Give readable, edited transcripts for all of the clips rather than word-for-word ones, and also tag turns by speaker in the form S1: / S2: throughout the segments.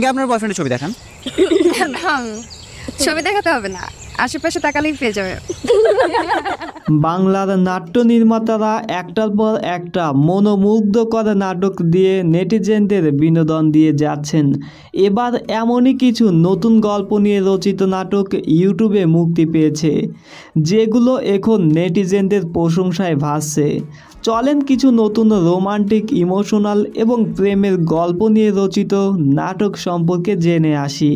S1: আগে আপনার বয়ফ্রেন্ডের ছবি দেখান।
S2: ছবি দেখাতে হবে না, আশেপাশে তাকালেই পেয়ে যাবে।
S3: বাংলার নাট্য নির্মাতারা একটার পর একটা মনোমুগ্ধকর নাটক দিয়ে নেটিজেনদের বিনোদন দিয়ে যাচ্ছেন। এবার এমনই কিছু নতুন গল্প নিয়ে রচিত নাটক ইউটিউবে মুক্তি পেয়েছে, যেগুলো এখন নেটিজেনদের প্রশংসায় ভাসছে। চলেন কিছু নতুন রোমান্টিক, ইমোশনাল এবং প্রেমের গল্প নিয়ে রচিত নাটক সম্পর্কে জেনে আসি।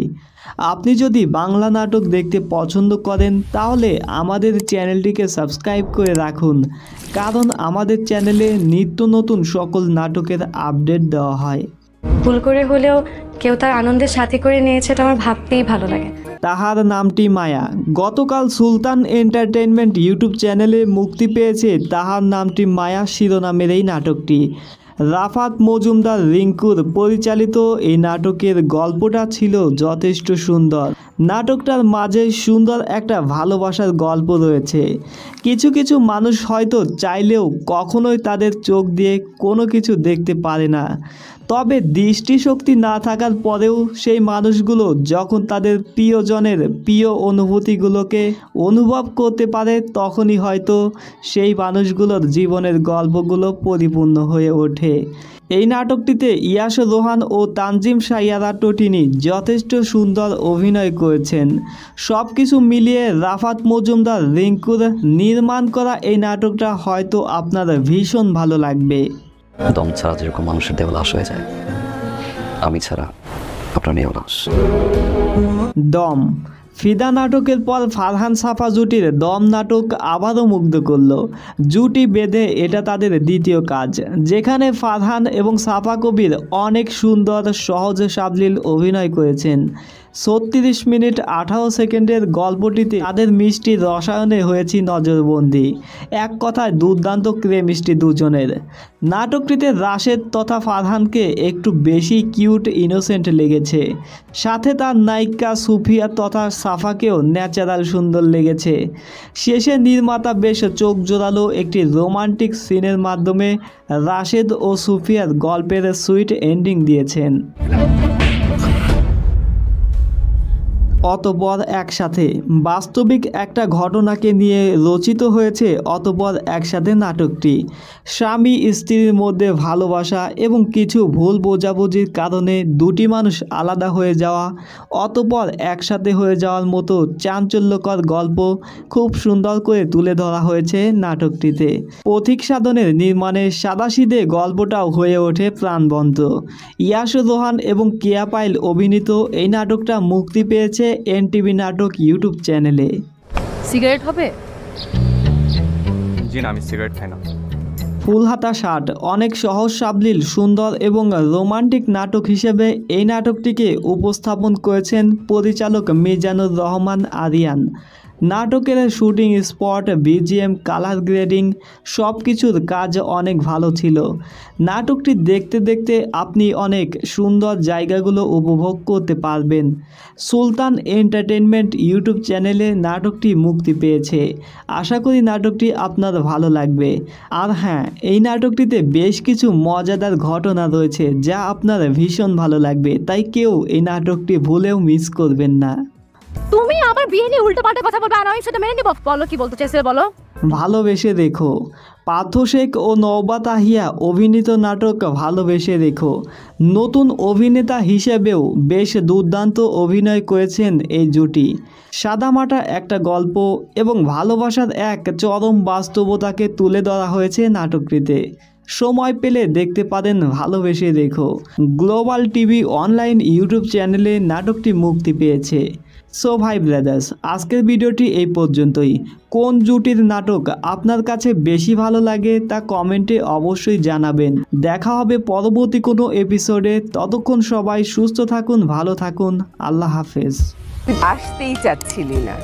S3: আপনি যদি বাংলা নাটক দেখতে পছন্দ করেন তাহলে আমাদের চ্যানেলটিকে সাবস্ক্রাইব করে রাখুন, কারণ আমাদের চ্যানেলে নিত্য নতুন সকল নাটকের আপডেট দেওয়া হয়।
S4: ভুল করে হলেও কেউ তার আনন্দের সাথে করে নিয়েছে, এটা আমার ভাবতেই ভালো লাগে।
S3: তাহার নামটি মায়া। গতকাল সুলতান এন্টারটেইনমেন্ট ইউটিউব চ্যানেলে মুক্তি পেয়েছে তাহার নামটি মায়া শিরোনামের এই নাটকটি। রাফাত মজুমদার রিঙ্কুর পরিচালিত এই নাটকের গল্পটা ছিল যথেষ্ট সুন্দর। নাটকটার মাঝে সুন্দর একটা ভালোবাসার গল্প রয়েছে। কিছু কিছু মানুষ হয়তো চাইলেও কখনোই তাদের চোখ দিয়ে কোনো কিছু দেখতে পারে না, তবে দৃষ্টিশক্তি না থাকার পরেও সেই মানুষগুলো যখন তাদের প্রিয়জনের প্রিয় অনুভূতিগুলোকে অনুভব করতে পারে, তখনই হয়তো সেই মানুষগুলোর জীবনের গল্পগুলো পরিপূর্ণ হয়ে ওঠে। এই নাটকটিতে ইয়াশ রোহান ও তানজিম সাইয়ারা টোটিনি যথেষ্ট সুন্দর অভিনয় করেছেন। সব কিছু মিলিয়ে রাফাত মজুমদার রিঙ্কুর নির্মাণ করা এই নাটকটা হয়তো আপনার ভীষণ ভালো লাগবে।
S5: দম ছাড়া যেরকম মানুষের দেহ লাশ হয়ে যায়, আমি ছাড়া আপনার মেয়েও লাশ।
S3: দম। ফিদা নাটকের পর ফারহান সাফা জুটির দম নাটক আবারও মুগ্ধ করল। জুটি বেঁধে এটা তাদের দ্বিতীয় কাজ, যেখানে ফারহান এবং সাফা কবির অনেক সুন্দর সহজ সাবলীল অভিনয় করেছেন। 36 মিনিট 18 সেকেন্ডের গল্পটিতে তাদের মিষ্টি রসায়নে হয়েছে নজরবন্দি। এক কথায় দুর্দান্ত মিষ্টি দুজনের। নাটকটিতে রাশেদ তথা ফারহানকে একটু বেশি কিউট ইনোসেন্ট লেগেছে, সাথে তার নায়িকা সুফিয়া তথা সাফাকেও ন্যাচারাল সুন্দর লেগেছে। শেষে নির্মাতা বেশ চোখ জোড়ালো একটি রোমান্টিক সিনের মাধ্যমে রাশেদ ও সুফিয়ার গল্পের সুইট এন্ডিং দিয়েছেন। অতঃপর একসাথে বাস্তবিক একটা ঘটনাকে নিয়ে রচিত হয়েছে অতঃপর একসাথে নাটকটি। স্বামী স্ত্রীর মধ্যে ভালোবাসা এবং কিছু ভুল বোঝাবুঝির কারণে দুটি মানুষ আলাদা হয়ে যাওয়া, অতঃপর একসাথে হয়ে যাওয়ার মতো চাঞ্চল্যকর গল্প খুব সুন্দর করে তুলে ধরা হয়েছে নাটকটিতে। পথিক সাধনের নির্মাণে সাদাসিধে গল্পটাও হয়ে ওঠে প্রাণবন্ত। ইয়াশ রোহান এবং কেয়া পাইল অভিনীত এই নাটকটা মুক্তি পেয়েছে এনটিভি নাটক ইউটিউব চ্যানেলে।
S6: সিগারেট হবে?
S1: জি না, আমি সিগারেট খাই না।
S3: ফুলহাতা শার্ট অনেক সহজ সাবলীল, সুন্দর এবং রোমান্টিক নাটক হিসেবে এই নাটকটিকে উপস্থাপন করেছেন পরিচালক মিজানুর রহমান আরিয়ান। নাটকের shooting spot, BGM, colour grading সব কিছুর কাজ অনেক ভালো ছিল। নাটকটি দেখতে দেখতে আপনি অনেক সুন্দর জায়গাগুলো উপভোগ করতে পারবেন। সুলতান এন্টারটেইনমেন্ট ইউটিউব চ্যানেলে নাটকটি মুক্তি পেয়েছে। আশা করি নাটকটি আপনার ভালো লাগবে। আর হ্যাঁ, এই নাটকটিতে বেশ কিছু মজাদার ঘটনা রয়েছে যা আপনার ভীষণ ভালো লাগবে, তাই কেউ এই নাটকটি ভুলেও মিস করবেন না।
S6: তুমি আমার বিয়ে নিয়ে উল্টোপাল্টা কথা বলবে আর আমি সেটা মেনে নিব? বলো কি বলতে চাইছিলে বলো।
S3: ভালোবেসে দেখো। পার্থ শেখ ও নওবাত আহিয়া অভিনীত নাটক ভালোবেসে দেখো। নতুন অভিনেতা হিসেবেও বেশ দুর্দান্ত অভিনয় করেছেন এই জুটি। সাদামাটা একটা গল্প এবং ভালোবাসার এক চরম বাস্তবতাকে তুলে ধরা হয়েছে নাটকটিতে। সময় পেলে দেখতে পারেন ভালোবেসে দেখো। গ্লোবাল টিভি অনলাইন ইউটিউব চ্যানেলে নাটকটি মুক্তি পেয়েছে। সো ভাই ব্রাদার্স, আজকের ভিডিওটি এই পর্যন্তই। কোন জুটির নাটক আপনার কাছে বেশি ভালো লাগে তা কমেন্টে অবশ্যই জানাবেন। দেখা হবে পরবর্তী কোনো এপিসোডে। ততক্ষণ সবাই সুস্থ থাকুন, ভালো থাকুন। আল্লাহ হাফেজ।
S7: আসতেই চাচ্ছিলি না।